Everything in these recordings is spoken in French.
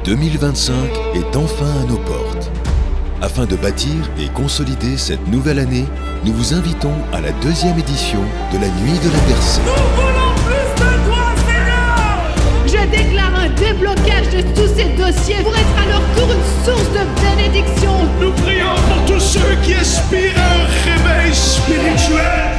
2025 est enfin à nos portes. Afin de bâtir et consolider cette nouvelle année, nous vous invitons à la deuxième édition de la Nuit de la Percée. Nous voulons plus de toi, Seigneur! Je déclare un déblocage de tous ces dossiers pour être à leur tour une source de bénédiction. Nous prions pour tous ceux qui aspirent à un réveil spirituel.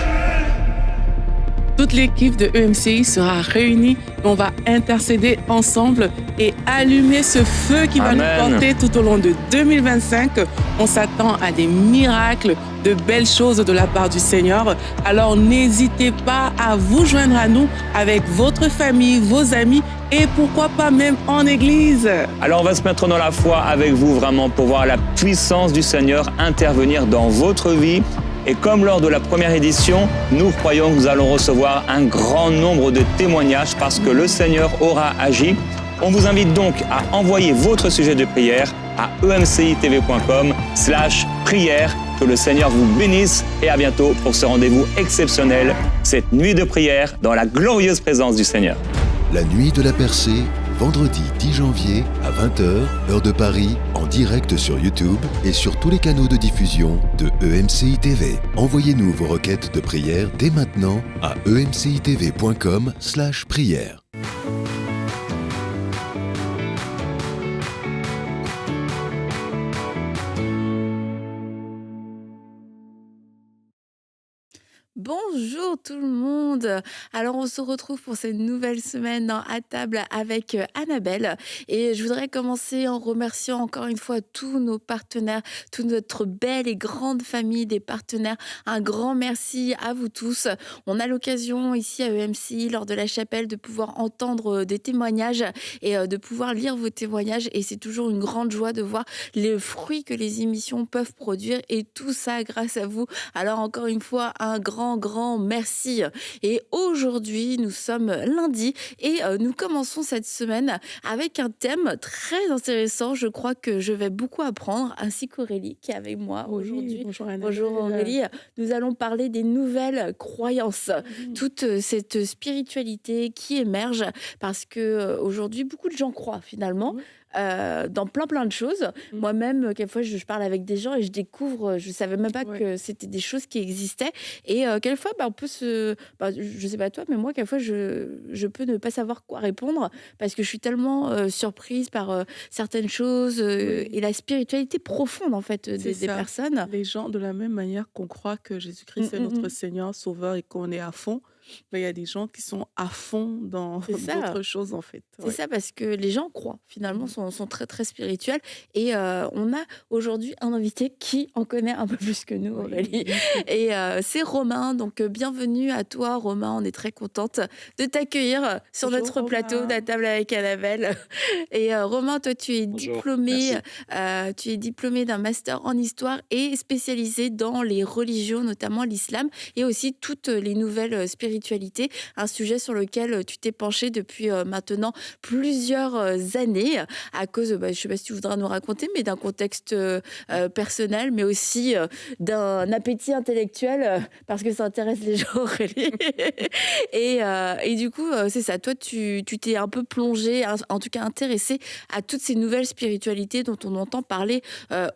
Toute l'équipe de EMCI sera réunie. On va intercéder ensemble et allumer ce feu qui va nous porter tout au long de 2025. On s'attend à des miracles, de belles choses de la part du Seigneur. Alors n'hésitez pas à vous joindre à nous avec votre famille, vos amis et pourquoi pas même en église. Alors on va se mettre dans la foi avec vous vraiment pour voir la puissance du Seigneur intervenir dans votre vie. Et comme lors de la première édition, nous croyons que nous allons recevoir un grand nombre de témoignages parce que le Seigneur aura agi. On vous invite donc à envoyer votre sujet de prière à emcitv.com/prière. Que le Seigneur vous bénisse et à bientôt pour ce rendez-vous exceptionnel, cette nuit de prière dans la glorieuse présence du Seigneur. La Nuit de la Percée, vendredi 10 janvier à 20h, heure de Paris, en direct sur YouTube et sur tous les canaux de diffusion de EMCI TV. Envoyez-nous vos requêtes de prière dès maintenant à emcitv.com/prière. Bonjour tout le monde. Alors on se retrouve pour cette nouvelle semaine dans À table avec Annabelle et je voudrais commencer en remerciant encore une fois tous nos partenaires, toute notre belle et grande famille des partenaires. Un grand merci à vous tous. On a l'occasion ici à EMCI lors de la chapelle de pouvoir entendre des témoignages et de pouvoir lire vos témoignages et c'est toujours une grande joie de voir les fruits que les émissions peuvent produire et tout ça grâce à vous. Alors encore une fois un grand merci. Et aujourd'hui, nous sommes lundi et nous commençons cette semaine avec un thème très intéressant. Je crois que je vais beaucoup apprendre, ainsi qu'Aurélie qui est avec moi aujourd'hui. Bonjour Annabelle. Bonjour Aurélie. Nous allons parler des nouvelles croyances, toute cette spiritualité qui émerge parce que aujourd'hui, beaucoup de gens croient finalement. Dans plein de choses. Moi-même, quelquefois, je parle avec des gens et je découvre, je savais même pas que c'était des choses qui existaient. Et quelquefois, on peut se... je sais pas toi, mais moi, quelquefois, je peux ne pas savoir quoi répondre parce que je suis tellement surprise par certaines choses et la spiritualité profonde, en fait, des personnes. Les gens, de la même manière qu'on croit que Jésus-Christ est notre Seigneur, Sauveur et qu'on est à fond, il y a des gens qui sont à fond dans d'autres choses, en fait. C'est ça, parce que les gens croient, finalement, sont très, très spirituels. Et on a aujourd'hui un invité qui en connaît un peu plus que nous, Aurélie. Et c'est Romain. Donc, bienvenue à toi, Romain. On est très contente de t'accueillir sur notre plateau d'À table avec Annabelle. Et Romain, toi, tu es diplômé d'un master en histoire et spécialisé dans les religions, notamment l'islam, et aussi toutes les nouvelles spiritualités. Un sujet sur lequel tu t'es penché depuis maintenant plusieurs années à cause, je ne sais pas si tu voudras nous raconter, mais d'un contexte personnel, mais aussi d'un appétit intellectuel parce que ça intéresse les gens, Aurélie. et du coup, c'est ça. Toi, tu t'es un peu plongé, en tout cas intéressé à toutes ces nouvelles spiritualités dont on entend parler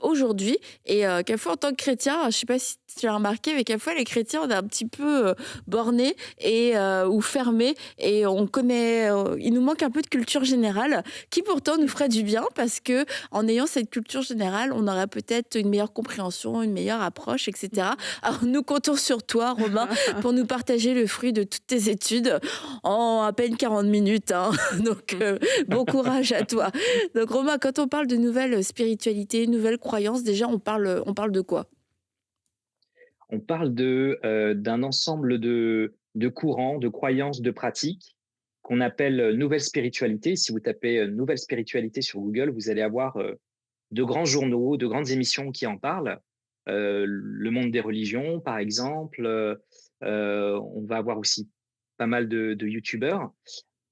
aujourd'hui. Et quelquefois, en tant que chrétien, je ne sais pas si tu l'as remarqué, mais quelquefois, les chrétiens, on est un petit peu bornés et ou fermés et on connaît il nous manque un peu de culture générale qui pourtant nous ferait du bien parce que en ayant cette culture générale on aurait peut-être une meilleure compréhension, une meilleure approche, etc. Alors nous comptons sur toi, Romain, pour nous partager le fruit de toutes tes études en à peine 40 minutes, hein. Donc bon courage à toi. Donc Romain, quand on parle de nouvelles spiritualités, nouvelles croyances, déjà on parle de quoi? On parle d'un ensemble de courants, de croyances, de pratiques qu'on appelle nouvelle spiritualité. Si vous tapez nouvelle spiritualité sur Google, vous allez avoir de grands journaux, de grandes émissions qui en parlent. Le monde des religions, par exemple. On va avoir aussi pas mal de youtubeurs.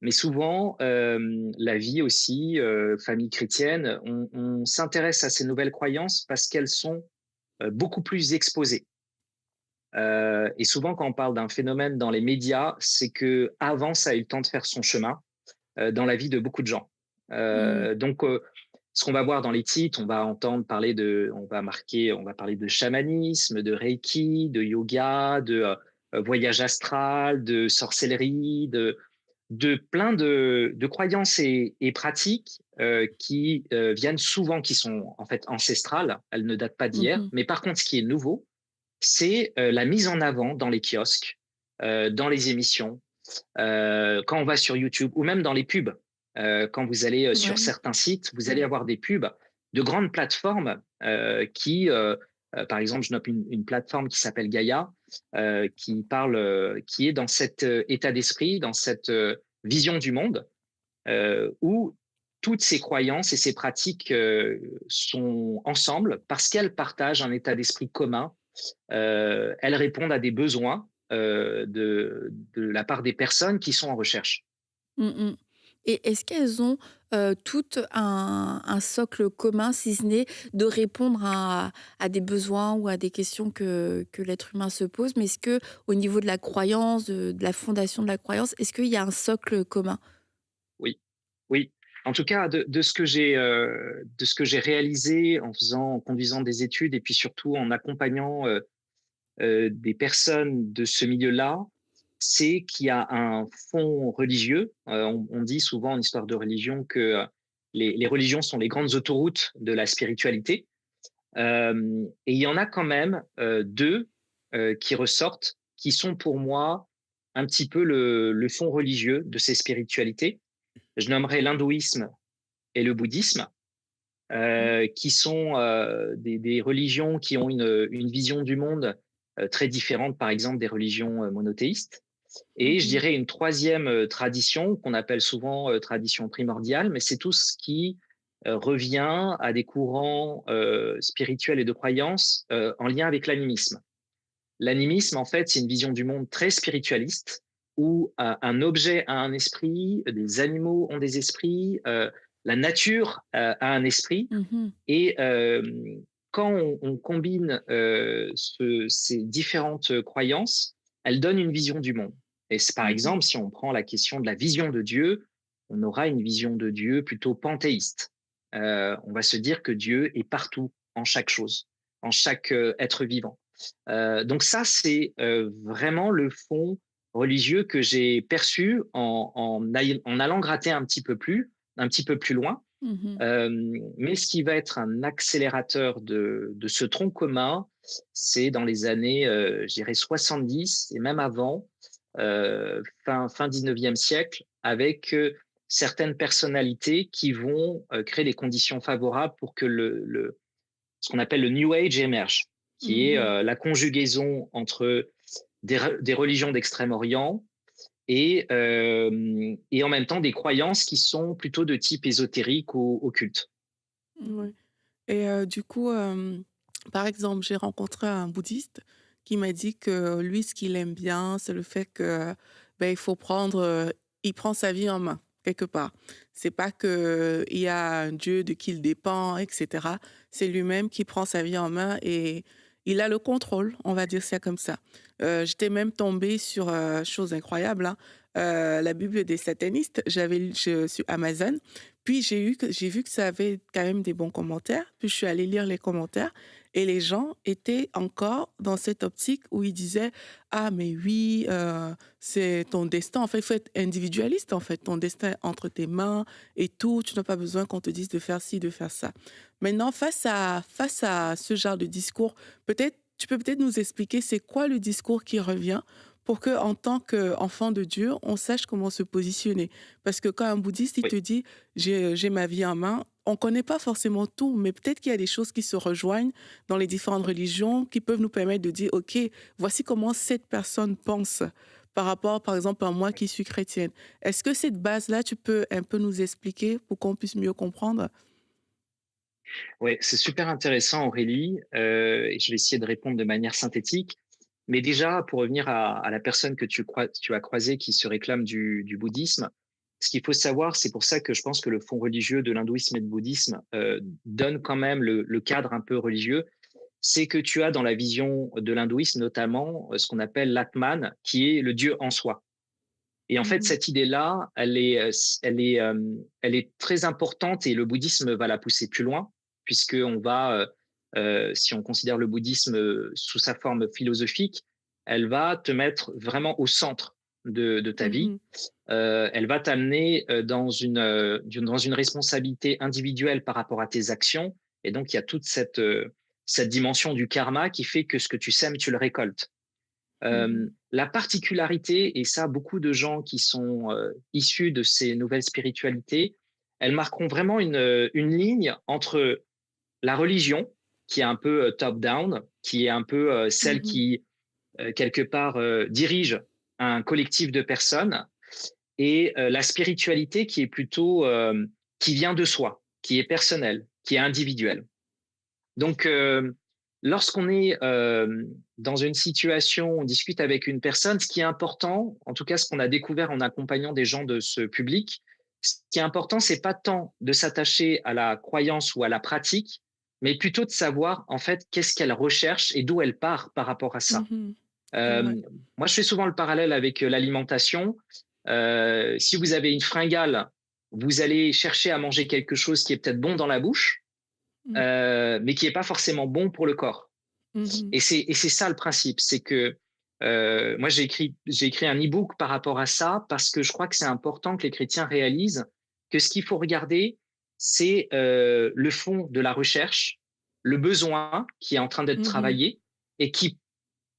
Mais souvent, la vie aussi, famille chrétienne, on s'intéresse à ces nouvelles croyances parce qu'elles sont beaucoup plus exposées. Et souvent, quand on parle d'un phénomène dans les médias, c'est que avant, ça a eu le temps de faire son chemin dans la vie de beaucoup de gens. Donc, ce qu'on va voir dans les titres, on va entendre parler on va parler de chamanisme, de reiki, de yoga, de voyage astral, de sorcellerie, de plein de croyances et pratiques qui viennent souvent, qui sont en fait ancestrales. Elles ne datent pas d'hier. Mhm. Mais par contre, ce qui est nouveau, c'est la mise en avant dans les kiosques, dans les émissions, quand on va sur YouTube ou même dans les pubs. Quand vous allez sur Ouais. certains sites, vous allez avoir des pubs de grandes plateformes qui, par exemple, je note une plateforme qui s'appelle Gaia, qui est dans cet état d'esprit, dans cette vision du monde, où toutes ces croyances et ces pratiques sont ensemble parce qu'elles partagent un état d'esprit commun. Elles répondent à des besoins de la part des personnes qui sont en recherche. Mhm. Et est-ce qu'elles ont toutes un socle commun, si ce n'est de répondre à des besoins ou à des questions que l'être humain se pose, mais est-ce que au niveau de la croyance, de la fondation de la croyance, est-ce qu'il y a un socle commun? Oui, oui. En tout cas, de ce que j'ai réalisé en conduisant des études et puis surtout en accompagnant des personnes de ce milieu-là, c'est qu'il y a un fond religieux. On dit souvent en histoire de religion que les religions sont les grandes autoroutes de la spiritualité. Et il y en a quand même deux qui ressortent, qui sont pour moi un petit peu le fond religieux de ces spiritualités. Je nommerai l'hindouisme et le bouddhisme, qui sont des religions qui ont une vision du monde très différente, par exemple, des religions monothéistes. Et je Mhm. dirais une troisième tradition qu'on appelle souvent tradition primordiale, mais c'est tout ce qui revient à des courants spirituels et de croyances en lien avec l'animisme. L'animisme, en fait, c'est une vision du monde très spiritualiste où un objet a un esprit, des animaux ont des esprits, la nature a un esprit. Mhm. Et quand on combine ces différentes croyances, elles donnent une vision du monde. Et par Mhm. exemple, si on prend la question de la vision de Dieu, on aura une vision de Dieu plutôt panthéiste. On va se dire que Dieu est partout, en chaque chose, en chaque être vivant. Donc ça, c'est vraiment le fond religieux que j'ai perçu en allant gratter un petit peu plus loin. Mhm. Mais ce qui va être un accélérateur de ce tronc commun, c'est dans les années, je dirais 70 et même avant, fin 19e siècle, avec certaines personnalités qui vont créer des conditions favorables pour que ce qu'on appelle le New Age émerge, qui est Mhm. la conjugaison entre des religions d'Extrême-Orient et en même temps des croyances qui sont plutôt de type ésotérique ou occulte. Ouais. Et du coup, par exemple, j'ai rencontré un bouddhiste qui m'a dit que lui, ce qu'il aime bien, c'est le fait que, il faut il prend sa vie en main, quelque part. C'est pas qu'il y a un Dieu de qui il dépend, et cetera. C'est lui-même qui prend sa vie en main et il a le contrôle, on va dire ça comme ça. J'étais même tombée sur, chose incroyable, hein, la Bible des satanistes. J'avais lu sur Amazon, puis j'ai vu que ça avait quand même des bons commentaires, puis je suis allée lire les commentaires et les gens étaient encore dans cette optique où ils disaient: «Ah mais oui, c'est ton destin, en fait, il faut être individualiste, en fait, ton destin est entre tes mains et tout, tu n'as pas besoin qu'on te dise de faire ci, de faire ça». Maintenant, face à ce genre de discours, tu peux peut-être nous expliquer c'est quoi le discours qui revient pour que, en tant qu'enfant de Dieu, on sache comment se positionner. Parce que quand un bouddhiste, il Oui. te dit: j'ai ma vie en main, on connaît pas forcément tout, mais peut-être qu'il y a des choses qui se rejoignent dans les différentes religions qui peuvent nous permettre de dire: OK, voici comment cette personne pense par rapport, par exemple, à moi qui suis chrétienne. Est-ce que cette base-là, tu peux un peu nous expliquer pour qu'on puisse mieux comprendre? Ouais, c'est super intéressant, Aurélie. Et je vais essayer de répondre de manière synthétique. Mais déjà, pour revenir à la personne que tu as croisée qui se réclame du bouddhisme, ce qu'il faut savoir, c'est pour ça que je pense que le fond religieux de l'hindouisme et du bouddhisme donne quand même le cadre un peu religieux, c'est que tu as dans la vision de l'hindouisme notamment ce qu'on appelle l'Atman, qui est le Dieu en soi. Et en fait, cette idée-là, elle est très importante et le bouddhisme va la pousser plus loin, puisqu'on va, si on considère le bouddhisme sous sa forme philosophique, elle va te mettre vraiment au centre de ta vie. Elle va t'amener dans une responsabilité individuelle par rapport à tes actions. Et donc, il y a toute cette dimension du karma qui fait que ce que tu sèmes, tu le récoltes. La particularité, et ça, beaucoup de gens qui sont issus de ces nouvelles spiritualités, elles marqueront vraiment une ligne entre la religion, qui est un peu top-down, qui est un peu celle qui, quelque part, dirige un collectif de personnes, et la spiritualité qui est plutôt, qui vient de soi, qui est personnelle, qui est individuelle. Donc, lorsqu'on est dans une situation, on discute avec une personne, ce qui est important, en tout cas ce qu'on a découvert en accompagnant des gens de ce public, ce qui est important, c'est pas tant de s'attacher à la croyance ou à la pratique, mais plutôt de savoir en fait qu'est-ce qu'elle recherche et d'où elle part par rapport à ça. Moi, je fais souvent le parallèle avec l'alimentation. Si vous avez une fringale, vous allez chercher à manger quelque chose qui est peut-être bon dans la bouche, mais qui n'est pas forcément bon pour le corps. Et c'est ça le principe, c'est que moi j'ai écrit un e-book par rapport à ça parce que je crois que c'est important que les chrétiens réalisent que ce qu'il faut regarder, c'est le fond de la recherche, le besoin qui est en train d'être travaillé et qui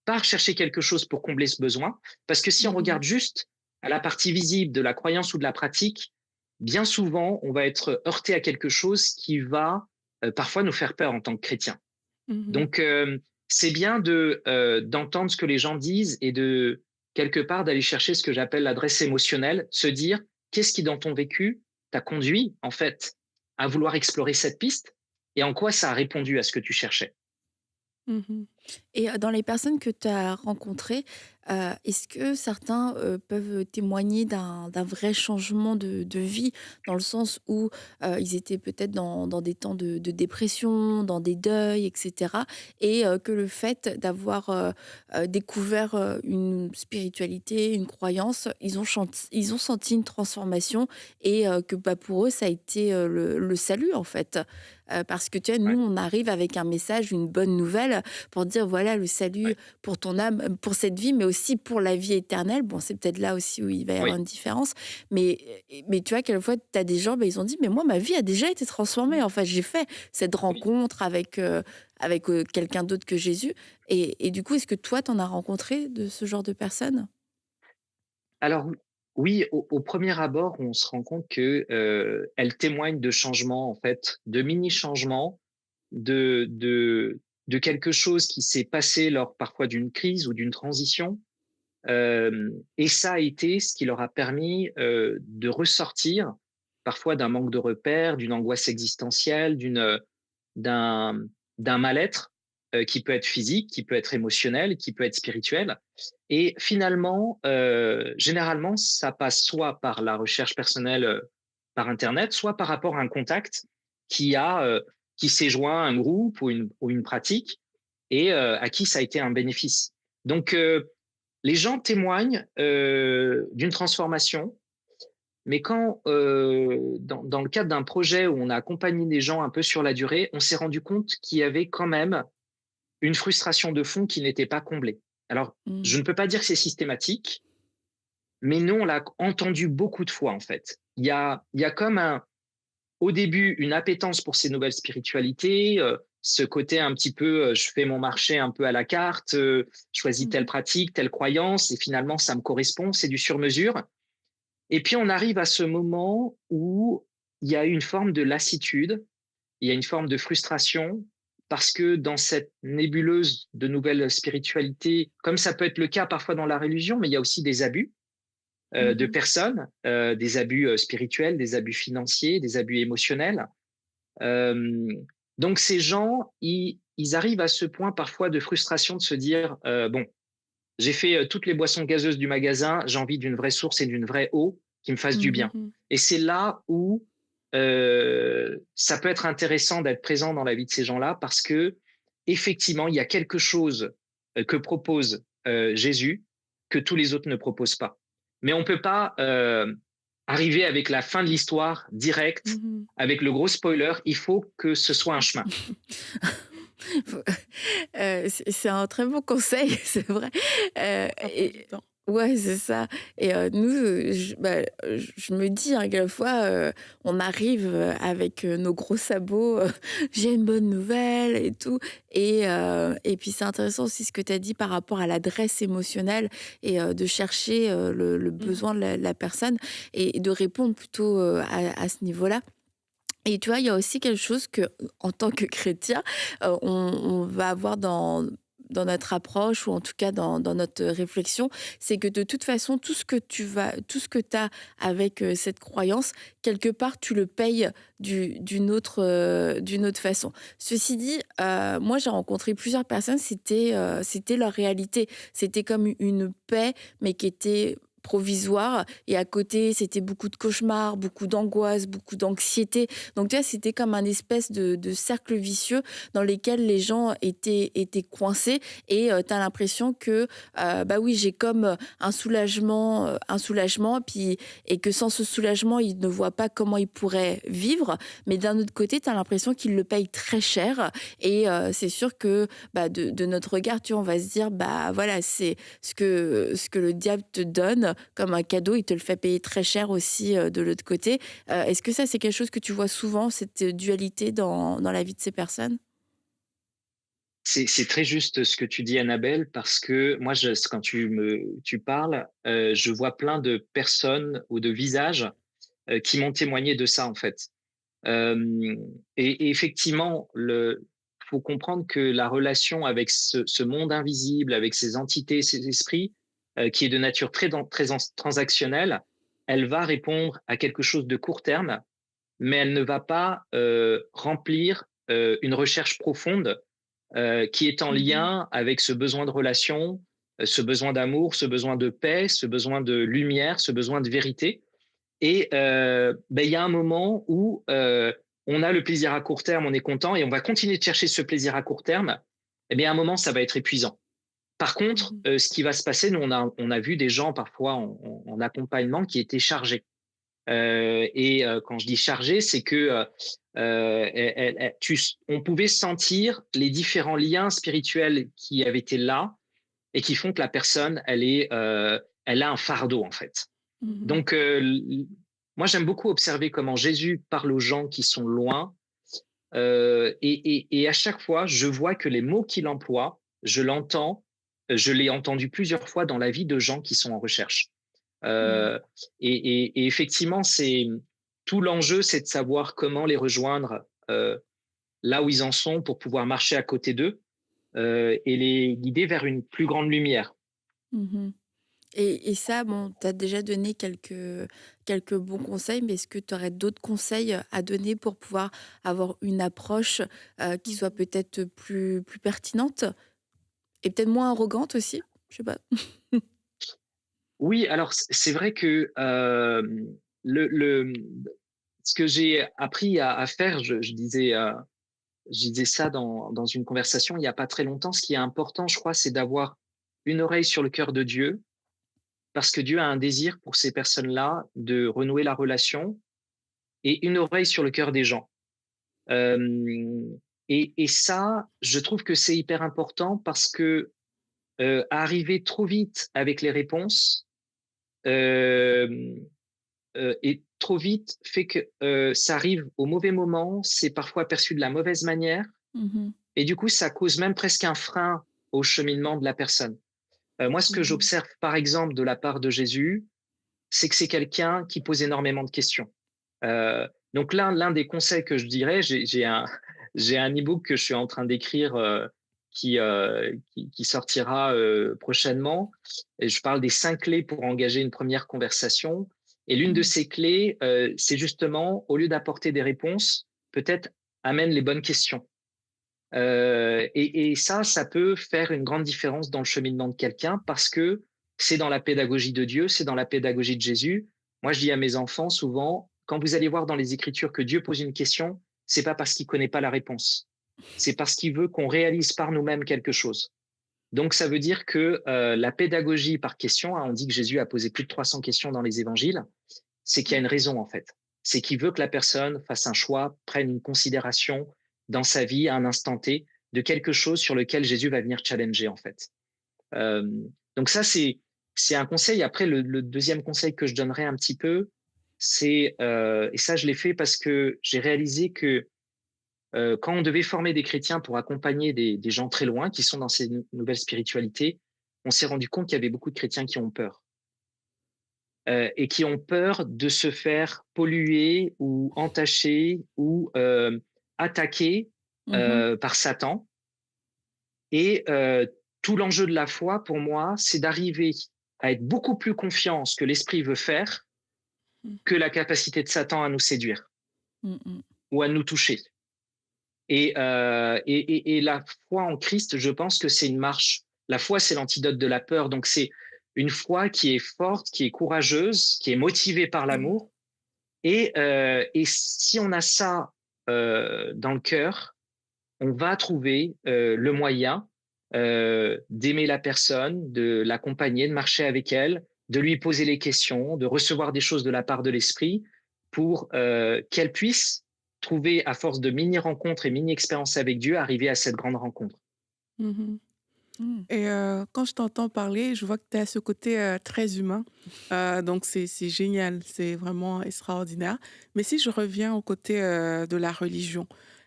part chercher quelque chose pour combler ce besoin. Parce que si on regarde juste à la partie visible de la croyance ou de la pratique, bien souvent on va être heurté à quelque chose qui va parfois nous faire peur en tant que chrétiens. Donc, c'est bien d'entendre ce que les gens disent et de, quelque part, d'aller chercher ce que j'appelle l'adresse émotionnelle, se dire qu'est-ce qui, dans ton vécu, t'a conduit, en fait, à vouloir explorer cette piste et en quoi ça a répondu à ce que tu cherchais. Et dans les personnes que tu as rencontrées, est-ce que certains peuvent témoigner d'un vrai changement de vie, dans le sens où ils étaient peut-être dans des temps de dépression, dans des deuils, etc. Et que le fait d'avoir découvert une spiritualité, une croyance, ils ont senti une transformation et que pour eux, ça a été le salut, en fait. Parce que tu vois, nous, on arrive avec un message, une bonne nouvelle, pour dire voilà le salut pour ton âme, pour cette vie, mais aussi pour la vie éternelle. Bon, c'est peut-être là aussi où il va y avoir une différence. Mais tu vois, quelquefois, tu as des gens, ils ont dit mais moi, ma vie a déjà été transformée. En fait, j'ai fait cette rencontre avec quelqu'un d'autre que Jésus. Et du coup, est-ce que toi, tu en as rencontré de ce genre de personnes? Alors, oui, au premier abord, on se rend compte que elle témoigne de changements, en fait, de mini-changements, de quelque chose qui s'est passé lors parfois d'une crise ou d'une transition. Et ça a été ce qui leur a permis de ressortir parfois d'un manque de repères, d'une angoisse existentielle, d'un mal-être qui peut être physique, qui peut être émotionnel, qui peut être spirituel. Et finalement, généralement, ça passe soit par la recherche personnelle par Internet, soit par rapport à un contact qui s'est joint à un groupe ou une pratique et à qui ça a été un bénéfice. Donc, les gens témoignent d'une transformation, mais quand, dans le cadre d'un projet où on a accompagné des gens un peu sur la durée, on s'est rendu compte qu'il y avait quand même une frustration de fond qui n'était pas comblée. Alors, je ne peux pas dire que c'est systématique, mais nous, on l'a entendu beaucoup de fois, en fait. Il y a comme au début, une appétence pour ces nouvelles spiritualités, ce côté un petit peu, je fais mon marché un peu à la carte, choisis telle pratique, telle croyance, et finalement, ça me correspond, c'est du sur-mesure. Et puis, on arrive à ce moment où il y a une forme de lassitude, il y a une forme de frustration, parce que dans cette nébuleuse de nouvelles spiritualités, comme ça peut être le cas parfois dans la religion, mais il y a aussi des abus de personnes, des abus spirituels, des abus financiers, des abus émotionnels. Donc ces gens, ils arrivent à ce point parfois de frustration de se dire bon, j'ai fait toutes les boissons gazeuses du magasin, j'ai envie d'une vraie source et d'une vraie eau qui me fasse du bien. Et c'est là où ça peut être intéressant d'être présent dans la vie de ces gens-là parce que effectivement, il y a quelque chose que propose Jésus que tous les autres ne proposent pas. mais on ne peut pas arriver avec la fin de l'histoire directe, avec le gros spoiler. Il faut que ce soit un chemin. C'est un très bon conseil, c'est vrai. Ouais, c'est ça. Et nous, je me dis hein, quelquefois, on arrive avec nos gros sabots, j'ai une bonne nouvelle et tout. Et puis c'est intéressant aussi ce que tu as dit par rapport à l'adresse émotionnelle et de chercher le besoin de la personne et de répondre plutôt à ce niveau-là. Et tu vois, il y a aussi quelque chose que, en tant que chrétien, on va avoir dans notre approche ou en tout cas dans notre réflexion, c'est que de toute façon, tout ce que tu as avec cette croyance, quelque part, tu le payes d'une autre façon. Ceci dit, moi, j'ai rencontré plusieurs personnes, c'était leur réalité. C'était comme une paix, mais qui était provisoire et à côté c'était beaucoup de cauchemars, beaucoup d'angoisse, beaucoup d'anxiété. Donc tu vois, c'était comme un espèce de cercle vicieux dans lequel les gens étaient coincés et tu as l'impression que bah oui, j'ai comme un soulagement puis et que sans ce soulagement, ils ne voient pas comment ils pourraient vivre, mais d'un autre côté, tu as l'impression qu'ils le payent très cher et c'est sûr que bah, de notre regard, tu vois, on va se dire bah voilà, c'est ce que le diable te donne comme un cadeau, il te le fait payer très cher aussi de l'autre côté. Est-ce que ça, c'est quelque chose que tu vois souvent, cette dualité dans la vie de ces personnes? C'est très juste ce que tu dis, Annabelle, parce que moi, quand tu parles, je vois plein de personnes ou de visages qui m'ont témoigné de ça, en fait. Et effectivement, faut comprendre que la relation avec ce monde invisible, avec ces entités, ces esprits, qui est de nature très transactionnelle, elle va répondre à quelque chose de court terme, mais elle ne va pas remplir une recherche profonde qui est en lien avec ce besoin de relation, ce besoin d'amour, ce besoin de paix, ce besoin de lumière, ce besoin de vérité. Et il y a un moment où on a le plaisir à court terme, on est content et on va continuer de chercher ce plaisir à court terme. Eh bien, à un moment, ça va être épuisant. Par contre, ce qui va se passer, nous, on a vu des gens parfois en accompagnement qui étaient chargés. Quand je dis chargés, c'est que on pouvait sentir les différents liens spirituels qui avaient été là et qui font que la personne, elle a un fardeau en fait. Donc, moi, j'aime beaucoup observer comment Jésus parle aux gens qui sont loin. Et à chaque fois, je vois que les mots qu'il emploie, je l'ai entendu plusieurs fois dans la vie de gens qui sont en recherche. Et effectivement, tout l'enjeu, c'est de savoir comment les rejoindre là où ils en sont pour pouvoir marcher à côté d'eux et les guider vers une plus grande lumière. Et ça, bon, tu as déjà donné quelques bons conseils, mais est-ce que tu aurais d'autres conseils à donner pour pouvoir avoir une approche qui soit peut-être plus pertinente et peut-être moins arrogante aussi? Je sais pas. Oui, alors c'est vrai que ce que j'ai appris à faire, je disais ça dans une conversation il n'y a pas très longtemps, ce qui est important, je crois, c'est d'avoir une oreille sur le cœur de Dieu, parce que Dieu a un désir pour ces personnes-là de renouer la relation, et une oreille sur le cœur des gens. Et ça, je trouve que c'est hyper important parce que arriver trop vite avec les réponses et trop vite fait que ça arrive au mauvais moment, c'est parfois perçu de la mauvaise manière, et du coup, ça cause même presque un frein au cheminement de la personne. Moi, ce que j'observe, par exemple, de la part de Jésus, c'est que c'est quelqu'un qui pose énormément de questions. Donc l'un des conseils que je dirais, j'ai un e-book que je suis en train d'écrire qui sortira prochainement. Et je parle des 5 clés pour engager une première conversation. Et l'une de ces clés, c'est justement, au lieu d'apporter des réponses, peut-être amène les bonnes questions. Et ça peut faire une grande différence dans le cheminement de quelqu'un parce que c'est dans la pédagogie de Dieu, c'est dans la pédagogie de Jésus. Moi, je dis à mes enfants souvent, quand vous allez voir dans les Écritures que Dieu pose une question, c'est pas parce qu'il connaît pas la réponse. C'est parce qu'il veut qu'on réalise par nous-mêmes quelque chose. Donc, ça veut dire que la pédagogie par question, hein, on dit que Jésus a posé plus de 300 questions dans les évangiles, c'est qu'il y a une raison en fait. C'est qu'il veut que la personne fasse un choix, prenne une considération dans sa vie à un instant T de quelque chose sur lequel Jésus va venir challenger en fait. Euh, donc ça, c'est un conseil. Après, le deuxième conseil que je donnerais un petit peu, c'est, et ça je l'ai fait parce que j'ai réalisé que quand on devait former des chrétiens pour accompagner des gens très loin qui sont dans ces nouvelles spiritualités, on s'est rendu compte qu'il y avait beaucoup de chrétiens qui ont peur. Et qui ont peur de se faire polluer ou entacher ou attaquer par Satan. Et tout l'enjeu de la foi, pour moi, c'est d'arriver à être beaucoup plus confiant en ce que l'Esprit veut faire que la capacité de Satan à nous séduire ou à nous toucher. Et la foi en Christ, je pense que c'est une marche. La foi, c'est l'antidote de la peur. Donc, c'est une foi qui est forte, qui est courageuse, qui est motivée par l'amour. Et si on a ça dans le cœur, on va trouver le moyen d'aimer la personne, de l'accompagner, de marcher avec elle, de lui poser les questions, de recevoir des choses de la part de l'Esprit pour qu'elle puisse trouver, à force de mini-rencontres et mini-expériences avec Dieu, arriver à cette grande rencontre. Et quand je t'entends parler, je vois que tu as ce côté très humain. Donc, c'est génial, c'est vraiment extraordinaire. Mais si je reviens au côté de la religion,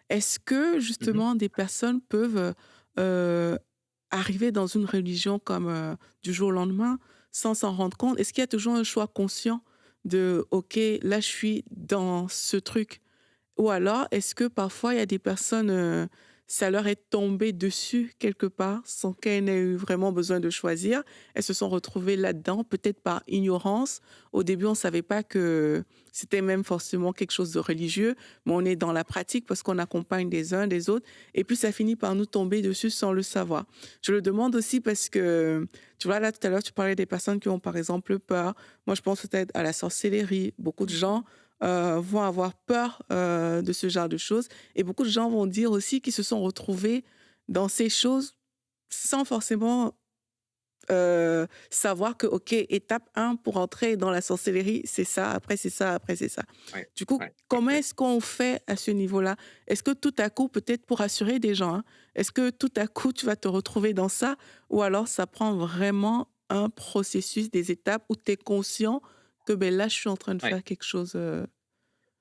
est-ce que justement des personnes peuvent arriver dans une religion comme du jour au lendemain sans s'en rendre compte? Est-ce qu'il y a toujours un choix conscient de « OK, là, je suis dans ce truc » ou alors, est-ce que parfois, il y a des personnes, ça leur est tombé dessus quelque part, sans qu'elles n'aient eu vraiment besoin de choisir. Elles se sont retrouvées là-dedans, peut-être par ignorance. Au début, on ne savait pas que c'était même forcément quelque chose de religieux, mais on est dans la pratique parce qu'on accompagne des uns des autres. Et puis, ça finit par nous tomber dessus sans le savoir. Je le demande aussi parce que, tu vois, là, tout à l'heure, tu parlais des personnes qui ont, par exemple, peur. Moi, je pense peut-être à la sorcellerie. Beaucoup de gens vont avoir peur de ce genre de choses. Et beaucoup de gens vont dire aussi qu'ils se sont retrouvés dans ces choses sans forcément savoir que, OK, étape 1 pour entrer dans la sorcellerie, c'est ça, après c'est ça, après c'est ça. Ouais, Du coup, comment est-ce qu'on fait à ce niveau-là? Est-ce que tout à coup, peut-être pour rassurer des gens, est-ce que tout à coup, tu vas te retrouver dans ça? Ou alors, ça prend vraiment un processus, des étapes où tu es conscient que ben là, je suis en train de faire quelque chose.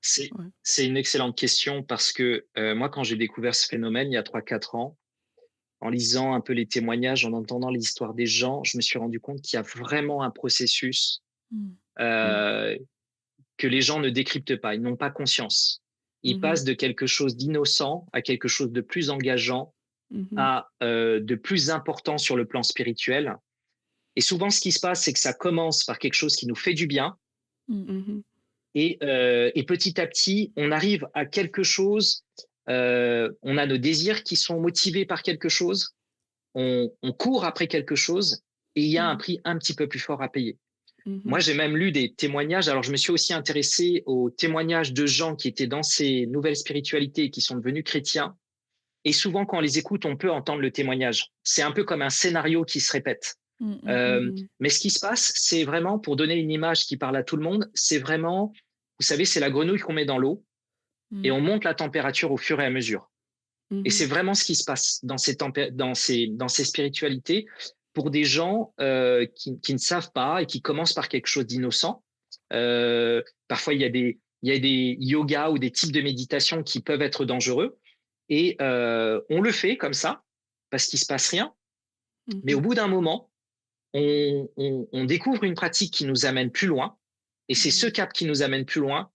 C'est une excellente question parce que moi, quand j'ai découvert ce phénomène il y a 3-4 ans, en lisant un peu les témoignages, en entendant l'histoire des gens, je me suis rendu compte qu'il y a vraiment un processus que les gens ne décryptent pas, ils n'ont pas conscience. Ils passent de quelque chose d'innocent à quelque chose de plus engageant, à de plus important sur le plan spirituel. Et souvent, ce qui se passe, c'est que ça commence par quelque chose qui nous fait du bien. Et petit à petit, on arrive à quelque chose, on a nos désirs qui sont motivés par quelque chose, on court après quelque chose et il y a un prix un petit peu plus fort à payer. Moi, j'ai même lu des témoignages. Alors, je me suis aussi intéressé aux témoignages de gens qui étaient dans ces nouvelles spiritualités et qui sont devenus chrétiens. Et souvent, quand on les écoute, on peut entendre le témoignage. C'est un peu comme un scénario qui se répète. Mais ce qui se passe, c'est vraiment, pour donner une image qui parle à tout le monde, c'est vraiment, vous savez, c'est la grenouille qu'on met dans l'eau et on monte la température au fur et à mesure. Et c'est vraiment ce qui se passe dans ces spiritualités pour des gens qui ne savent pas et qui commencent par quelque chose d'innocent. Parfois, il y a des yogas ou des types de méditation qui peuvent être dangereux et on le fait comme ça parce qu'il se passe rien. Mais au bout d'un moment, on découvre une pratique qui nous amène plus loin, et c'est ce cap qui nous amène plus loin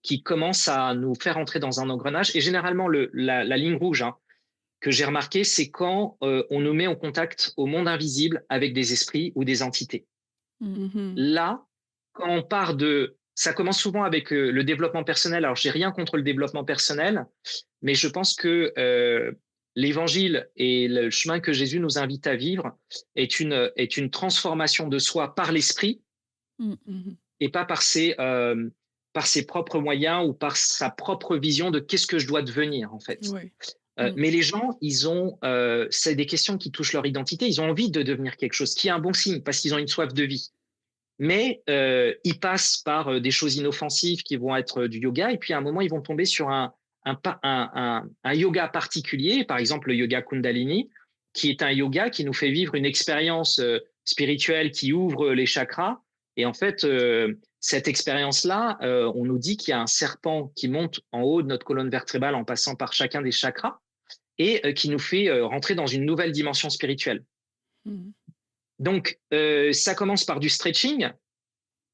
qui commence à nous faire entrer dans un engrenage. Et généralement, la ligne rouge que j'ai remarqué, c'est quand on nous met en contact au monde invisible avec des esprits ou des entités. Là, quand on part ça commence souvent avec le développement personnel. Alors, j'ai rien contre le développement personnel, mais je pense que l'évangile et le chemin que Jésus nous invite à vivre est une transformation de soi par l'esprit et pas par ses propres moyens ou par sa propre vision de qu'est-ce que je dois devenir, en fait. Mais les gens, c'est des questions qui touchent leur identité. Ils ont envie de devenir quelque chose, qui est un bon signe parce qu'ils ont une soif de vie. Mais ils passent par des choses inoffensives qui vont être du yoga, et puis à un moment, ils vont tomber sur un yoga particulier, par exemple le yoga Kundalini, qui est un yoga qui nous fait vivre une expérience spirituelle qui ouvre les chakras. Et en fait, cette expérience-là, on nous dit qu'il y a un serpent qui monte en haut de notre colonne vertébrale en passant par chacun des chakras et qui nous fait rentrer dans une nouvelle dimension spirituelle. Donc, ça commence par du stretching,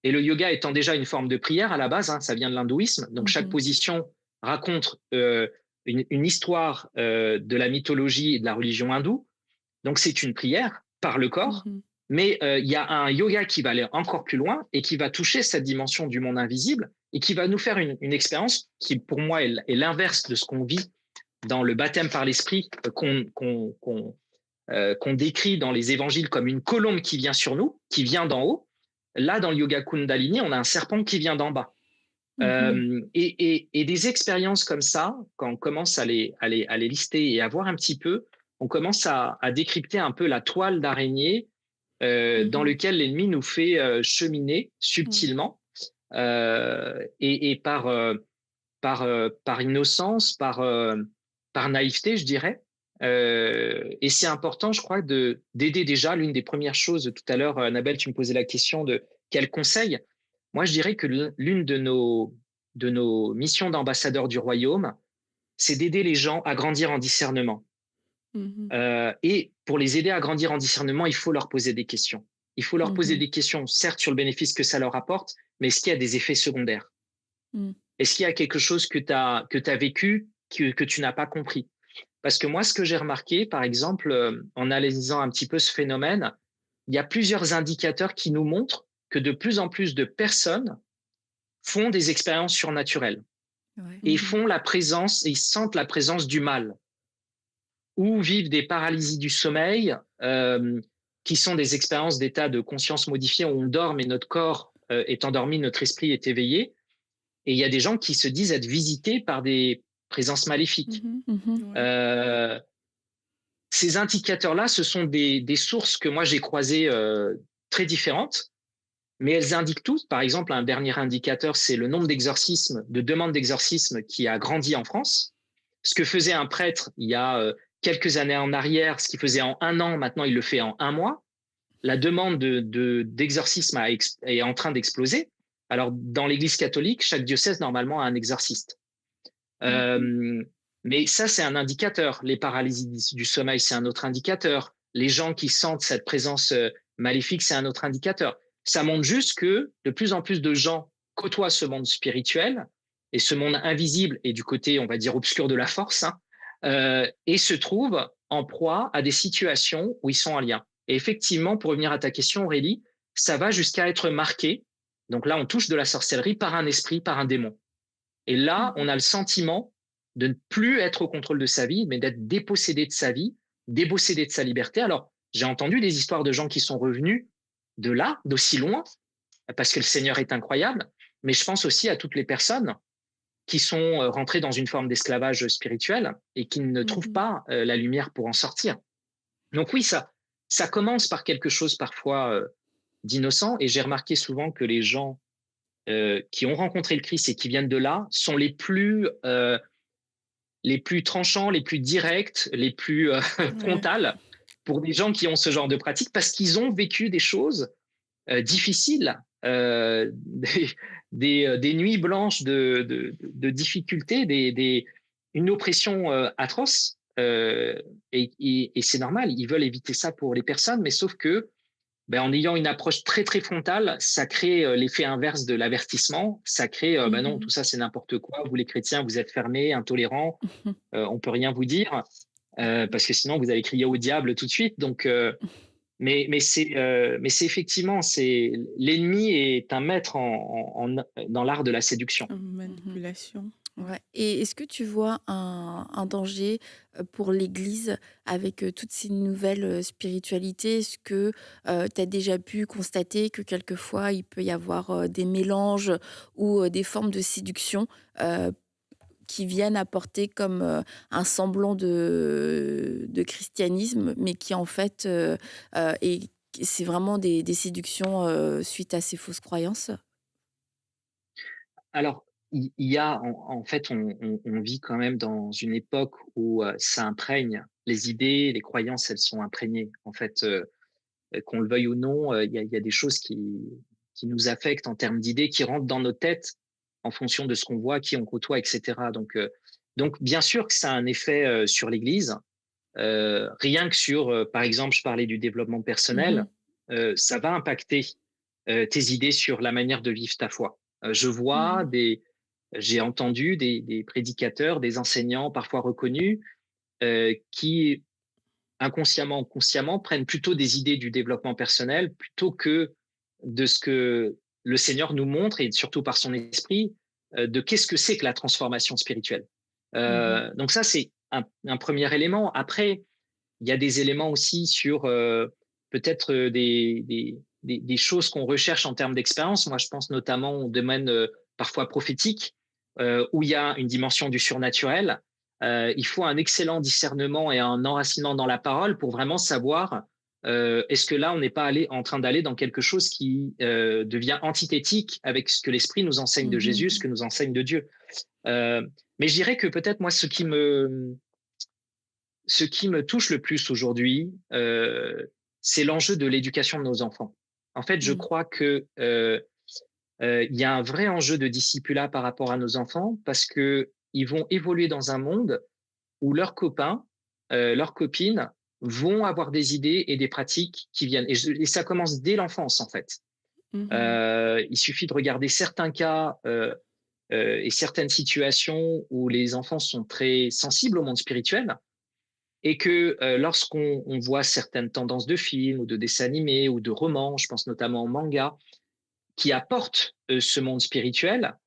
et le yoga étant déjà une forme de prière à la base, hein, ça vient de l'hindouisme. Donc, chaque position raconte une histoire de la mythologie et de la religion hindoue. Donc, c'est une prière par le corps, mais il y a un yoga qui va aller encore plus loin et qui va toucher cette dimension du monde invisible et qui va nous faire une expérience qui, pour moi, est l'inverse de ce qu'on vit dans le baptême par l'esprit qu'on décrit dans les évangiles comme une colombe qui vient sur nous, qui vient d'en haut. Là, dans le yoga Kundalini, on a un serpent qui vient d'en bas. Et des expériences comme ça, quand on commence à les lister et à voir un petit peu, on commence à décrypter un peu la toile d'araignée dans lequel l'ennemi nous fait cheminer subtilement et par innocence, par naïveté, je dirais. Et c'est important, je crois, d'aider déjà. L'une des premières choses, tout à l'heure, Annabelle, tu me posais la question de quel conseil. Moi, je dirais que l'une de nos missions d'ambassadeurs du royaume, c'est d'aider les gens à grandir en discernement. Et pour les aider à grandir en discernement, il faut leur poser des questions. Il faut leur poser des questions, certes, sur le bénéfice que ça leur apporte, mais est-ce qu'il y a des effets secondaires? Est-ce qu'il y a quelque chose que tu as vécu que tu n'as pas compris? Parce que moi, ce que j'ai remarqué, par exemple, en analysant un petit peu ce phénomène, il y a plusieurs indicateurs qui nous montrent que de plus en plus de personnes font des expériences surnaturelles et font la présence, et sentent la présence du mal, ou vivent des paralysies du sommeil, qui sont des expériences d'état de conscience modifié où on dort, mais notre corps est endormi, notre esprit est éveillé. Et il y a des gens qui se disent être visités par des présences maléfiques. Ces indicateurs-là, ce sont des sources que moi j'ai croisées très différentes, mais elles indiquent toutes. Par exemple, un dernier indicateur, c'est le nombre de demandes d'exorcisme qui a grandi en France. Ce que faisait un prêtre il y a quelques années en arrière, ce qu'il faisait en 1 an, maintenant il le fait en 1 mois. La demande d'exorcisme est en train d'exploser. Alors, dans l'Église catholique, chaque diocèse, normalement, a un exorciste. Mais ça, c'est un indicateur. Les paralysies du sommeil, c'est un autre indicateur. Les gens qui sentent cette présence maléfique, c'est un autre indicateur. Ça montre juste que de plus en plus de gens côtoient ce monde spirituel et ce monde invisible et du côté, on va dire, obscur de la force, et se trouvent en proie à des situations où ils sont en lien. Et effectivement, pour revenir à ta question, Aurélie, ça va jusqu'à être marqué. Donc là, on touche de la sorcellerie par un esprit, par un démon. Et là, on a le sentiment de ne plus être au contrôle de sa vie, mais d'être dépossédé de sa vie, dépossédé de sa liberté. Alors, j'ai entendu des histoires de gens qui sont revenus de là, d'aussi loin, parce que le Seigneur est incroyable, mais je pense aussi à toutes les personnes qui sont rentrées dans une forme d'esclavage spirituel et qui ne trouvent pas la lumière pour en sortir. Donc oui, ça commence par quelque chose parfois d'innocent, et j'ai remarqué souvent que les gens qui ont rencontré le Christ et qui viennent de là sont les plus tranchants, les plus directs, les plus frontales pour des gens qui ont ce genre de pratique, parce qu'ils ont vécu des choses difficiles, des nuits blanches de difficultés, une oppression atroce, et c'est normal, ils veulent éviter ça pour les personnes, mais sauf que en ayant une approche très très frontale, ça crée l'effet inverse de l'avertissement. Ça crée non, tout ça c'est n'importe quoi. Vous les chrétiens, vous êtes fermés, intolérants. On peut rien vous dire parce que sinon vous allez crier au diable tout de suite. Donc, mais c'est effectivement, l'ennemi est un maître dans l'art de la séduction. Manipulation. Ouais. Et est-ce que tu vois un danger pour l'Église avec toutes ces nouvelles spiritualités? Est-ce que tu as déjà pu constater que quelquefois il peut y avoir des mélanges ou des formes de séduction qui viennent apporter comme un semblant de christianisme, mais qui en fait c'est vraiment des séductions suite à ces fausses croyances. Alors, il y a, en fait, on vit quand même dans une époque où ça imprègne les idées, les croyances, elles sont imprégnées. En fait, qu'on le veuille ou non, il y a des choses qui nous affectent en termes d'idées, qui rentrent dans nos têtes en fonction de ce qu'on voit, qui on côtoie, etc. Donc, bien sûr que ça a un effet sur l'Église. Rien que sur, par exemple, je parlais du développement personnel, ça va impacter tes idées sur la manière de vivre ta foi. J'ai entendu des prédicateurs, des enseignants parfois reconnus qui inconsciemment ou consciemment prennent plutôt des idées du développement personnel plutôt que de ce que le Seigneur nous montre et surtout par son esprit de qu'est-ce que c'est que la transformation spirituelle. Donc ça, c'est un premier élément. Après, il y a des éléments aussi sur peut-être des choses qu'on recherche en termes d'expérience. Moi, je pense notamment au domaine parfois prophétique, où il y a une dimension du surnaturel. Il faut un excellent discernement et un enracinement dans la parole pour vraiment savoir est-ce que là, on n'est pas en train d'aller dans quelque chose qui devient antithétique avec ce que l'Esprit nous enseigne de Jésus, ce que nous enseigne de Dieu. Mais je dirais que peut-être moi, ce qui me touche le plus aujourd'hui, c'est l'enjeu de l'éducation de nos enfants. En fait, je crois que il y a un vrai enjeu de discipulat par rapport à nos enfants parce que ils vont évoluer dans un monde où leurs copains, leurs copines vont avoir des idées et des pratiques qui viennent. Et ça commence dès l'enfance, en fait. Il suffit de regarder certains cas et certaines situations où les enfants sont très sensibles au monde spirituel et que lorsqu'on voit certaines tendances de films ou de dessins animés ou de romans, je pense notamment au manga, qui apportent ce monde spirituel,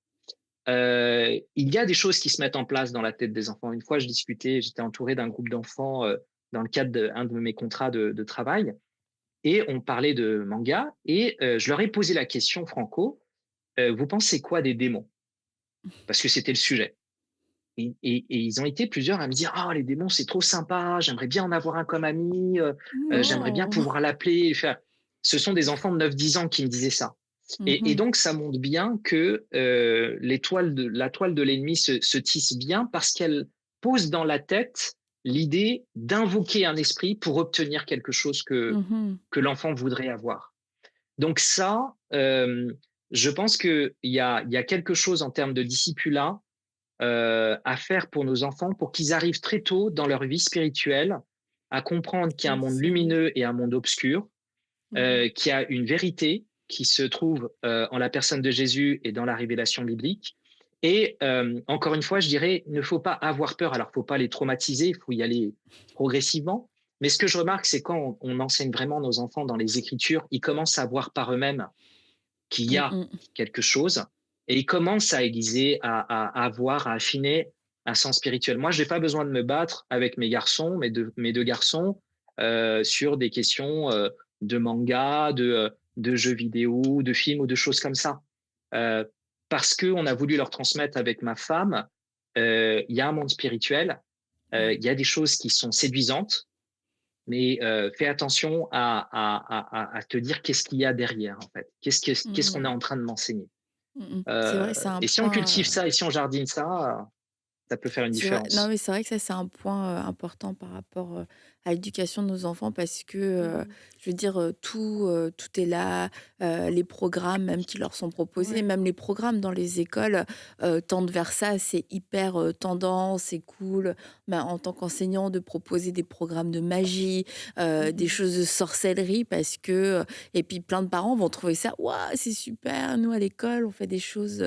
il y a des choses qui se mettent en place dans la tête des enfants. Une fois, j'étais entouré d'un groupe d'enfants dans le cadre d'un de mes contrats de travail, et on parlait de manga, et je leur ai posé la question, Franco, vous pensez quoi des démons? Parce que c'était le sujet. Et ils ont été plusieurs à me dire, les démons, c'est trop sympa, j'aimerais bien en avoir un comme ami, j'aimerais bien pouvoir l'appeler. Ce sont des enfants de 9-10 ans qui me disaient ça. Et donc, ça montre bien que la toile de l'ennemi se tisse bien parce qu'elle pose dans la tête l'idée d'invoquer un esprit pour obtenir quelque chose que l'enfant voudrait avoir. Donc ça, je pense qu'il y a quelque chose en termes de discipulat à faire pour nos enfants pour qu'ils arrivent très tôt dans leur vie spirituelle à comprendre qu'il y a un monde lumineux et un monde obscur, qu'il y a une vérité qui se trouve en la personne de Jésus et dans la révélation biblique. Et encore une fois, je dirais, il ne faut pas avoir peur. Alors, il ne faut pas les traumatiser, il faut y aller progressivement. Mais ce que je remarque, c'est quand on enseigne vraiment nos enfants dans les Écritures, ils commencent à voir par eux-mêmes qu'il y a quelque chose et ils commencent à aiguiser, à voir, à affiner un sens spirituel. Moi, je n'ai pas besoin de me battre avec mes garçons, mes deux garçons, sur des questions de manga, de jeux vidéo, de films ou de choses comme ça. Parce qu'on a voulu leur transmettre avec ma femme, il y a un monde spirituel, il y a des choses qui sont séduisantes, mais fais attention à te dire qu'est-ce qu'il y a derrière, en fait. Qu'est-ce qu'on est en train de m'enseigner. C'est vrai, c'est un et si on point, cultive ça et si on jardine ça, ça peut faire une c'est vrai. différence. Non, mais c'est vrai que ça, c'est un point important par rapport à l'éducation de nos enfants parce que, je veux dire, tout est là, les programmes même qui leur sont proposés, Ouais. même les programmes dans les écoles tendent vers ça, c'est hyper tendance, c'est cool, en tant qu'enseignant, de proposer des programmes de magie, des choses de sorcellerie parce que, et puis plein de parents vont trouver ça, waouh, c'est super, nous à l'école, on fait des choses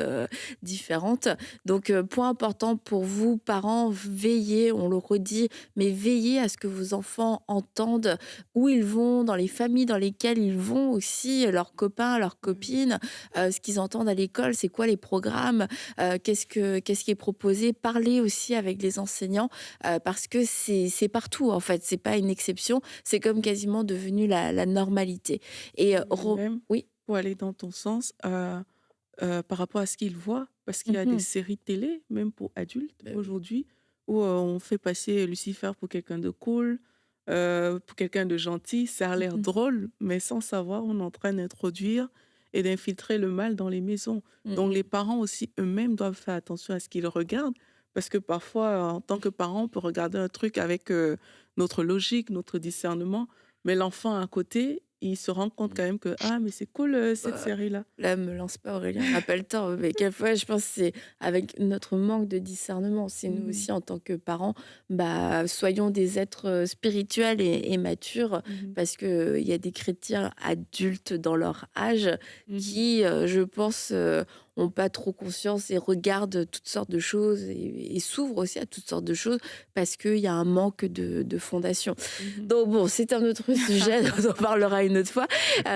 différentes. Donc, point important pour vous, parents, veillez, on le redit, mais veillez à ce que vos enfants entendent où ils vont, dans les familles dans lesquelles ils vont aussi, leurs copains, leurs copines, ce qu'ils entendent à l'école, c'est quoi les programmes, qu'est-ce qui est proposé. Parlez aussi avec les enseignants parce que c'est partout en fait, c'est pas une exception, c'est comme quasiment devenu la normalité. Et Même oui. pour aller dans ton sens, par rapport à ce qu'ils voient, parce qu'il y a des séries télé, même pour adultes aujourd'hui, où on fait passer Lucifer pour quelqu'un de cool, pour quelqu'un de gentil. Ça a l'air drôle, mais sans savoir, on est en train d'introduire et d'infiltrer le mal dans les maisons. Donc les parents aussi eux-mêmes doivent faire attention à ce qu'ils regardent, parce que parfois, en tant que parent, on peut regarder un truc avec notre logique, notre discernement, mais l'enfant à côté, il se rend compte quand même que ah mais c'est cool cette série-là. Là, me lance pas Aurélien, on n'a pas le temps. Mais quelquefois, je pense que c'est avec notre manque de discernement. C'est nous aussi, en tant que parents, soyons des êtres spirituels et matures, parce qu'il y a des chrétiens adultes dans leur âge qui, je pense, n'ont pas trop conscience et regardent toutes sortes de choses et s'ouvrent aussi à toutes sortes de choses parce qu'il y a un manque de fondation. Donc bon, c'est un autre sujet, on en parlera une autre fois.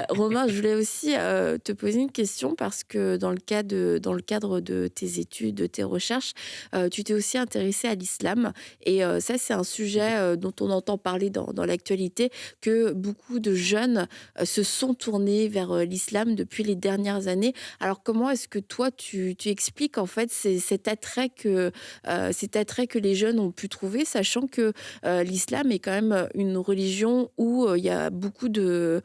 Romain, je voulais aussi te poser une question parce que dans le cadre de tes études, de tes recherches, tu t'es aussi intéressé à l'islam et ça, c'est un sujet dont on entend parler dans l'actualité, que beaucoup de jeunes se sont tournés vers l'islam depuis les dernières années. Alors comment est-ce que toi, tu expliques en fait cet attrait que les jeunes ont pu trouver, sachant que l'islam est quand même une religion où il y a beaucoup de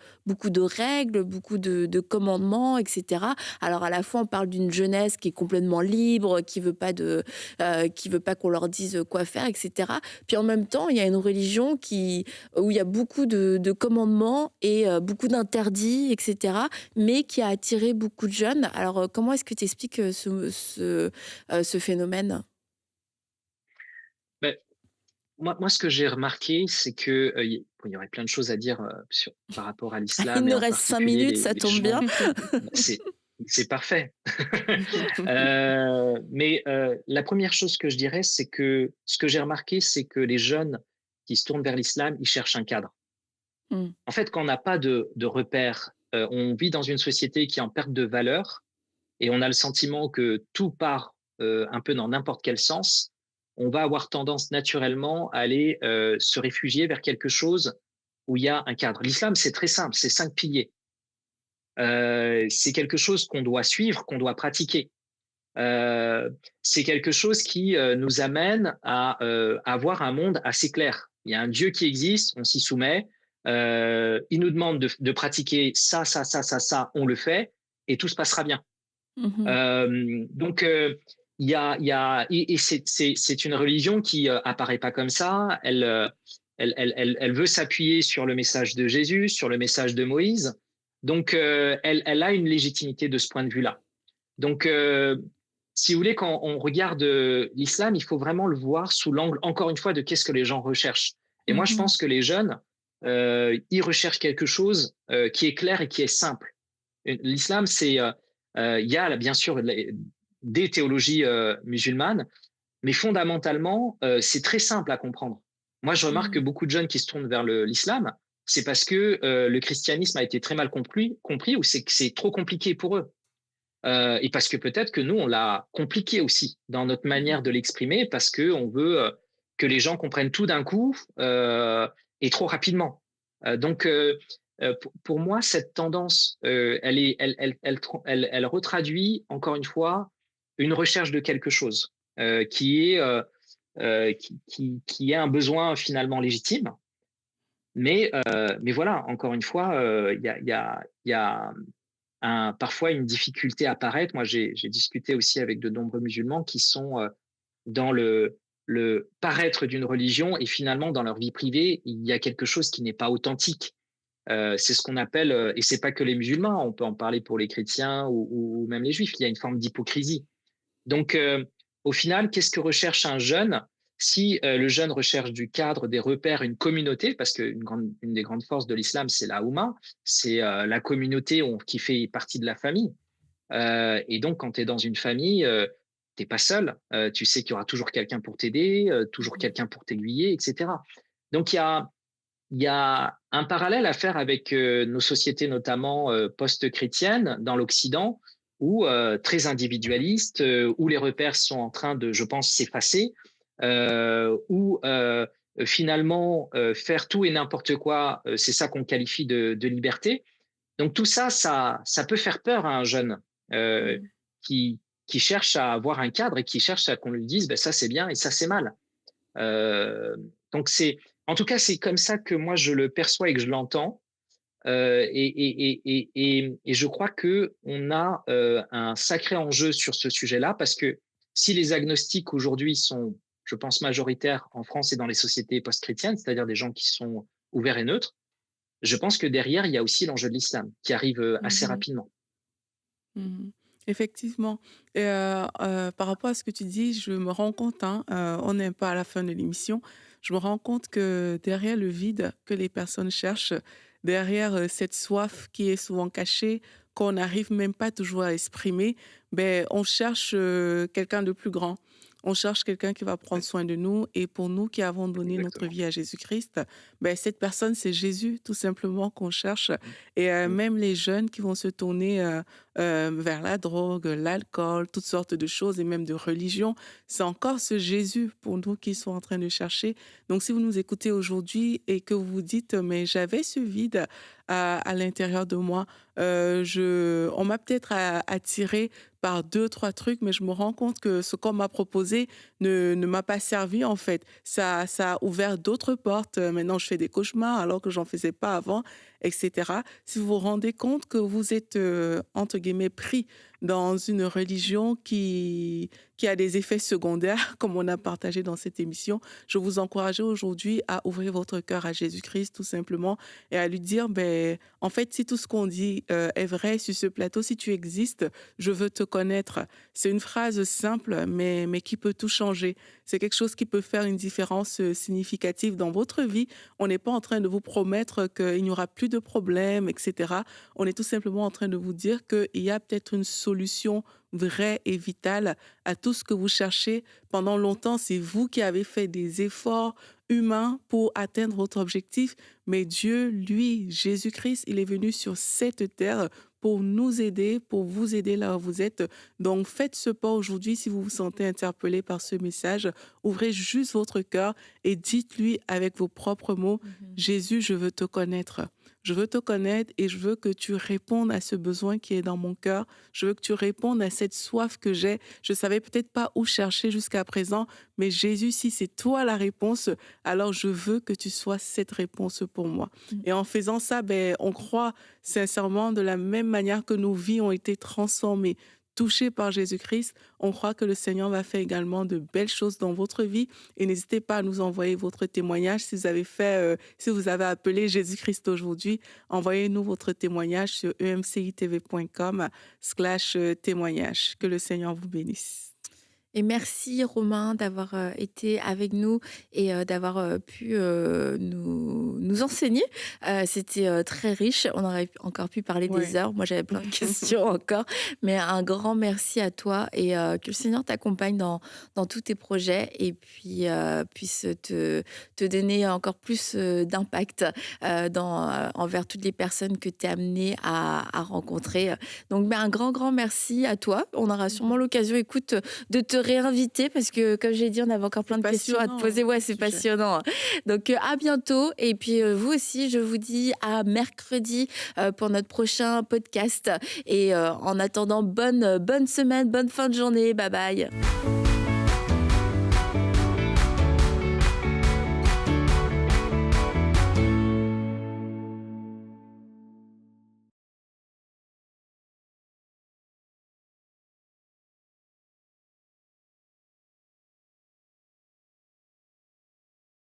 règles, beaucoup de commandements, etc. Alors à la fois, on parle d'une jeunesse qui est complètement libre, qui veut pas qu'on leur dise quoi faire, etc. Puis en même temps, il y a une religion où il y a beaucoup de commandements et beaucoup d'interdits, etc. Mais qui a attiré beaucoup de jeunes. Alors comment est-ce que tu expliques ce phénomène? Moi, ce que j'ai remarqué, c'est que il y aurait plein de choses à dire par rapport à l'islam. Il nous reste 5 minutes, ça tombe bien. C'est parfait. Mais la première chose que je dirais, c'est que ce que j'ai remarqué, c'est que les jeunes qui se tournent vers l'islam, ils cherchent un cadre. En fait, quand on n'a pas de repères, on vit dans une société qui est en perte de valeur et on a le sentiment que tout part un peu dans n'importe quel sens. On va avoir tendance naturellement à aller se réfugier vers quelque chose où il y a un cadre. L'islam, c'est très simple, c'est 5 piliers. C'est quelque chose qu'on doit suivre, qu'on doit pratiquer. C'est quelque chose qui nous amène à avoir un monde assez clair. Il y a un Dieu qui existe, on s'y soumet. Il nous demande de pratiquer ça, on le fait et tout se passera bien. Donc, c'est une religion qui apparaît pas comme ça. Elle veut s'appuyer sur le message de Jésus, sur le message de Moïse. Donc, elle a une légitimité de ce point de vue-là. Donc, si vous voulez, quand on regarde l'islam, il faut vraiment le voir sous l'angle, encore une fois, de qu'est-ce que les gens recherchent. Et moi, je pense que les jeunes, ils recherchent quelque chose qui est clair et qui est simple. L'islam, il y a bien sûr des théologies musulmanes, mais fondamentalement, c'est très simple à comprendre. Moi, je remarque que beaucoup de jeunes qui se tournent vers l'islam, c'est parce que le christianisme a été très mal compris ou c'est que c'est trop compliqué pour eux. Et parce que peut-être que nous, on l'a compliqué aussi dans notre manière de l'exprimer, parce qu'on veut que les gens comprennent tout d'un coup et trop rapidement. Donc, pour moi, cette tendance, elle retraduit, encore une fois, une recherche de quelque chose qui est un besoin finalement légitime. Mais voilà, encore une fois, il y a parfois une difficulté à apparaître. Moi, j'ai discuté aussi avec de nombreux musulmans qui sont dans le paraître d'une religion et finalement, dans leur vie privée, il y a quelque chose qui n'est pas authentique. C'est ce qu'on appelle, et c'est pas que les musulmans, on peut en parler pour les chrétiens ou même les juifs, il y a une forme d'hypocrisie. Donc, au final, qu'est-ce que recherche un jeune? Si le jeune recherche du cadre, des repères, une communauté, parce qu'une des grandes forces de l'islam, c'est la Oumma, c'est la communauté qui fait partie de la famille. Et donc, quand tu es dans une famille, tu n'es pas seul. Tu sais qu'il y aura toujours quelqu'un pour t'aider, toujours quelqu'un pour t'aiguiller, etc. Donc, il y a un parallèle à faire avec nos sociétés, notamment post-chrétiennes, dans l'Occident, où très individualistes, où les repères sont en train de, je pense, s'effacer, où finalement faire tout et n'importe quoi, c'est ça qu'on qualifie de liberté. Donc tout ça, ça peut faire peur à un jeune qui cherche à avoir un cadre et qui cherche à qu'on lui dise, ça c'est bien et ça c'est mal. Donc en tout cas, c'est comme ça que moi je le perçois et que je l'entends. Et je crois que on a un sacré enjeu sur ce sujet-là, parce que si les agnostiques aujourd'hui sont, je pense, majoritaires en France et dans les sociétés post-chrétiennes, c'est-à-dire des gens qui sont ouverts et neutres, je pense que derrière, il y a aussi l'enjeu de l'islam qui arrive assez rapidement. Effectivement. Et par rapport à ce que tu dis, je me rends compte, on n'est pas à la fin de l'émission, je me rends compte que derrière le vide que les personnes cherchent, derrière cette soif qui est souvent cachée, qu'on n'arrive même pas toujours à exprimer, on cherche quelqu'un de plus grand. On cherche quelqu'un qui va prendre soin de nous. Et pour nous qui avons donné notre vie à Jésus-Christ, cette personne, c'est Jésus, tout simplement, qu'on cherche. Et même les jeunes qui vont se tourner vers la drogue, l'alcool, toutes sortes de choses, et même de religion, c'est encore ce Jésus pour nous qu'ils sont en train de chercher. Donc, si vous nous écoutez aujourd'hui et que vous vous dites, mais j'avais ce vide à l'intérieur de moi, on m'a peut-être attiré par 2-3 trucs, mais je me rends compte que ce qu'on m'a proposé ne m'a pas servi, en fait. Ça a ouvert d'autres portes. Maintenant, je fais des cauchemars alors que j'en faisais pas avant, etc. Si vous vous rendez compte que vous êtes, entre guillemets, pris dans une religion qui a des effets secondaires, comme on a partagé dans cette émission, je vous encourage aujourd'hui à ouvrir votre cœur à Jésus-Christ, tout simplement, et à lui dire, en fait, si tout ce qu'on dit est vrai sur ce plateau, si tu existes, je veux te connaître. C'est une phrase simple, mais qui peut tout changer. C'est quelque chose qui peut faire une différence significative dans votre vie. On n'est pas en train de vous promettre qu'il n'y aura plus de problèmes, etc. On est tout simplement en train de vous dire qu'il y a peut-être une solution vraie et vitale à tout ce que vous cherchez. Pendant longtemps, c'est vous qui avez fait des efforts humains pour atteindre votre objectif, mais Dieu, lui, Jésus-Christ, il est venu sur cette terre pour nous aider, pour vous aider là où vous êtes. Donc, faites ce pas aujourd'hui si vous vous sentez interpellé par ce message. Ouvrez juste votre cœur et dites-lui avec vos propres mots, Jésus, je veux te connaître. Je veux te connaître et je veux que tu répondes à ce besoin qui est dans mon cœur. Je veux que tu répondes à cette soif que j'ai. Je savais peut-être pas où chercher jusqu'à présent, mais Jésus, si c'est toi la réponse, alors je veux que tu sois cette réponse pour moi. Et en faisant ça, on croit sincèrement, de la même manière que nos vies ont été transformées, touchés par Jésus-Christ, on croit que le Seigneur va faire également de belles choses dans votre vie. Et n'hésitez pas à nous envoyer votre témoignage. Si vous avez si vous avez appelé Jésus-Christ aujourd'hui, envoyez-nous votre témoignage sur emcitv.com/témoignage. Que le Seigneur vous bénisse. Et merci Romain d'avoir été avec nous et d'avoir pu nous enseigner. C'était très riche. On aurait encore pu parler des heures. Moi, j'avais plein de questions encore. Mais un grand merci à toi et que le Seigneur t'accompagne dans tous tes projets et puis puisse te donner encore plus d'impact envers toutes les personnes que tu es amené à rencontrer. Donc, un grand merci à toi. On aura sûrement l'occasion, écoute, de te réinviter parce que, comme j'ai dit, on avait encore plein de questions à te poser. Ouais, c'est passionnant. Donc, à bientôt. Et puis, vous aussi, je vous dis à mercredi pour notre prochain podcast. Et en attendant, bonne semaine, bonne fin de journée. Bye bye.